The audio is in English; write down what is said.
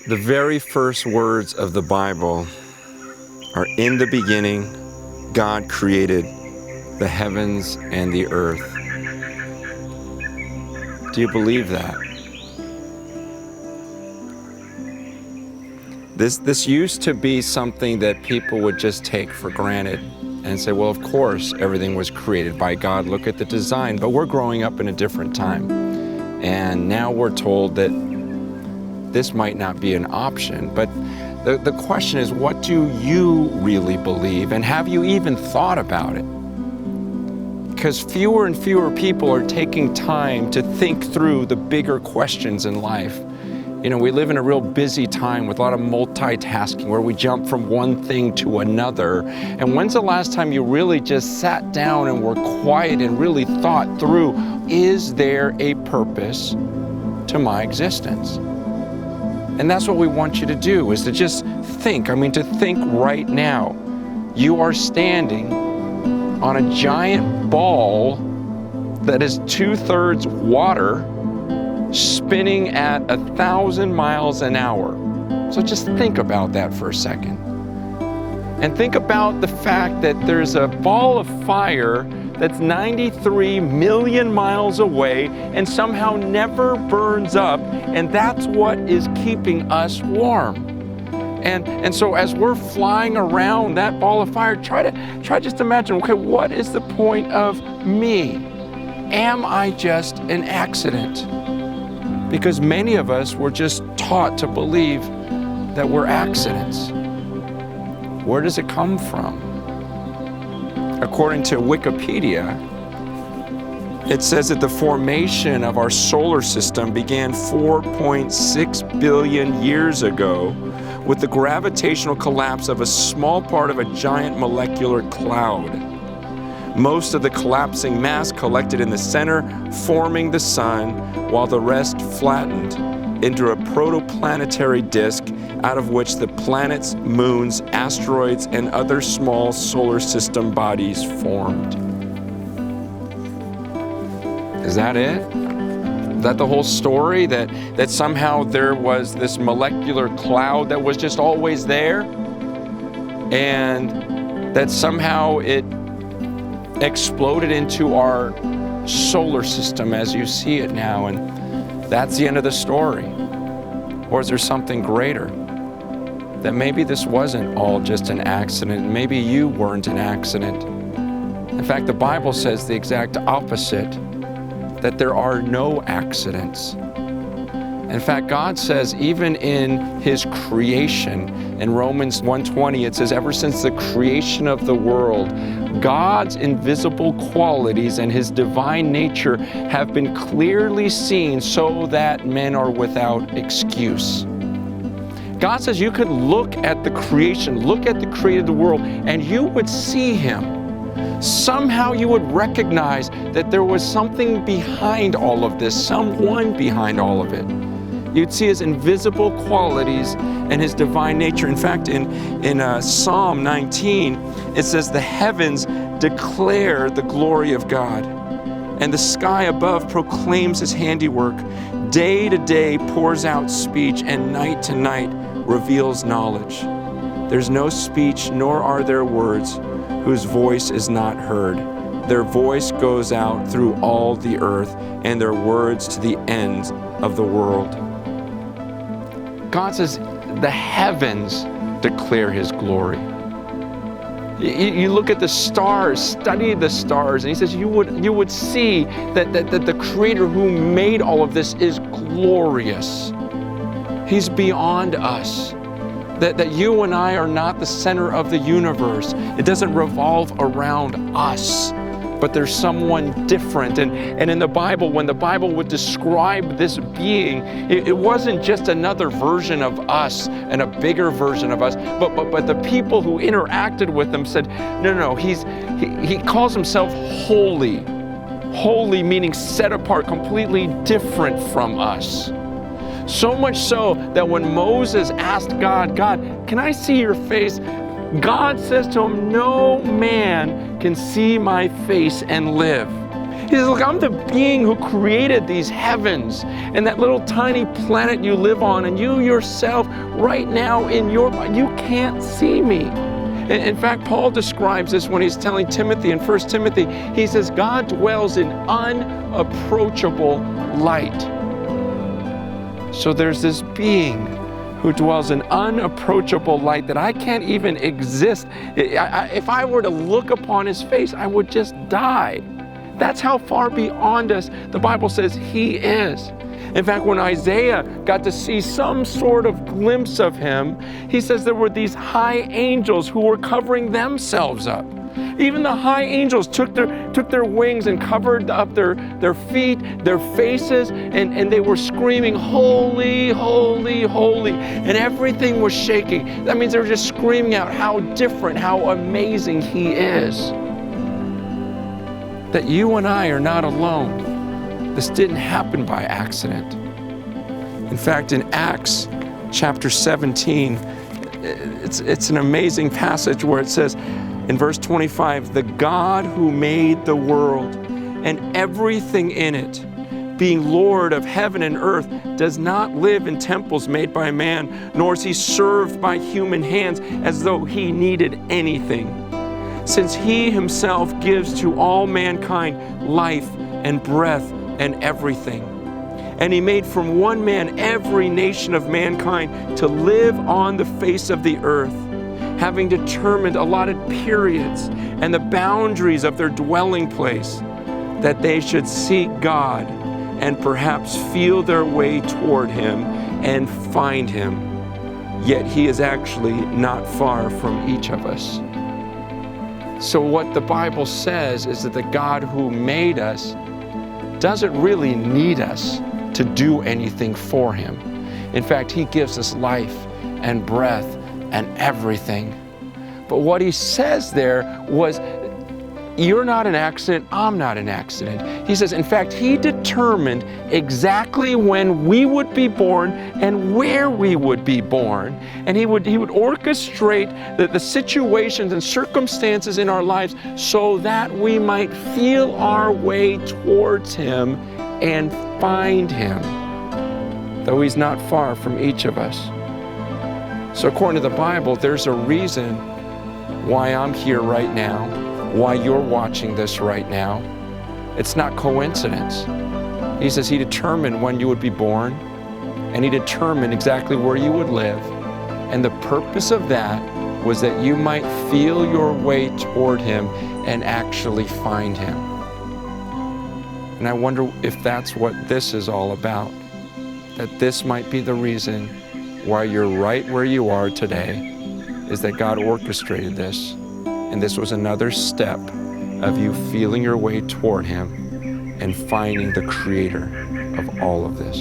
The very first words of the Bible are, "In the beginning, God created the heavens and the earth." Do you believe that? This used to be something that people would just take for granted and say, well, of course, everything was created by God. Look at the design. But we're growing up in a different time. And now we're told that this might not be an option. But the question is, what do you really believe? And have you even thought about it? Because fewer and fewer people are taking time to think through the bigger questions in life. You know, we live in a real busy time with a lot of multitasking where we jump from one thing to another. And when's the last time you really just sat down and were quiet and really thought through, is there a purpose to my existence? And that's what we want you to do, is to just think. To think right now. You are standing on a giant ball that is 2/3 water, spinning at 1,000 miles an hour. So just think about that for a second. And think about the fact that there's a ball of fire that's 93 million miles away and somehow never burns up, and that's what is keeping us warm. And so as we're flying around that ball of fire, try just imagine, okay, what is the point of me? Am I just an accident? Because many of us were just taught to believe that we're accidents. Where does it come from? According to Wikipedia, it says that the formation of our solar system began 4.6 billion years ago with the gravitational collapse of a small part of a giant molecular cloud. Most of the collapsing mass collected in the center, forming the sun, while the rest flattened into a protoplanetary disk out of which the planets, moons, asteroids, and other small solar system bodies formed. Is that it? Is that the whole story? That somehow there was this molecular cloud that was just always there? And that somehow it exploded into our solar system as you see it now, and that's the end of the story? Or is there something greater? That maybe this wasn't all just an accident, maybe you weren't an accident. In fact, the Bible says the exact opposite, that there are no accidents. In fact, God says even in His creation, in Romans 1:20, it says, ever since the creation of the world, God's invisible qualities and His divine nature have been clearly seen so that men are without excuse. God says you could look at the creation, look at the created world, and you would see Him. Somehow you would recognize that there was something behind all of this, someone behind all of it. You'd see His invisible qualities and His divine nature. In fact, in Psalm 19, it says, the heavens declare the glory of God, and the sky above proclaims His handiwork. Day to day pours out speech, and night to night reveals knowledge. There's no speech, nor are there words, whose voice is not heard. Their voice goes out through all the earth, and their words to the ends of the world. God says the heavens declare His glory. You look at the stars, study the stars, and He says you would see that the Creator who made all of this is glorious. He's beyond us. That you and I are not the center of the universe. It doesn't revolve around us, but there's someone different. And in the Bible, when the Bible would describe this being, it wasn't just another version of us and a bigger version of us, but the people who interacted with Him said, no, he calls Himself holy. Holy meaning set apart, completely different from us. So much so that when Moses asked God, can I see your face? God says to him, no man can see my face and live. He says, look, I'm the being who created these heavens and that little tiny planet you live on, and you yourself right now in your mind, you can't see me. In fact, Paul describes this when he's telling Timothy in 1 Timothy. He says, God dwells in unapproachable light. So there's this being who dwells in unapproachable light that I can't even exist. If I were to look upon his face, I would just die. That's how far beyond us the Bible says he is. In fact, when Isaiah got to see some sort of glimpse of him, he says there were these high angels who were covering themselves up. Even the high angels took their wings and covered up their feet, their faces, and they were screaming, holy, holy, holy. And everything was shaking. That means they were just screaming out how different, how amazing he is. That you and I are not alone. This didn't happen by accident. In fact, in Acts chapter 17, it's an amazing passage where it says in verse 25, the God who made the world and everything in it, being Lord of heaven and earth, does not live in temples made by man, nor is he served by human hands as though he needed anything, since he himself gives to all mankind life and breath and everything. And he made from one man every nation of mankind to live on the face of the earth, having determined allotted periods and the boundaries of their dwelling place, that they should seek God and perhaps feel their way toward him and find him. Yet he is actually not far from each of us. So what the Bible says is that the God who made us doesn't really need us to do anything for him. In fact, he gives us life and breath and everything. But what he says there was, you're not an accident, I'm not an accident. He says, in fact, he determined exactly when we would be born and where we would be born. And he would orchestrate the situations and circumstances in our lives so that we might feel our way towards him and find him, though he's not far from each of us. So according to the Bible, there's a reason why I'm here right now, why you're watching this right now. It's not coincidence. He says he determined when you would be born, and he determined exactly where you would live. And the purpose of that was that you might feel your way toward him and actually find him. And I wonder if that's what this is all about, that this might be the reason why you're right where you are today, is that God orchestrated this. And this was another step of you feeling your way toward him and finding the creator of all of this.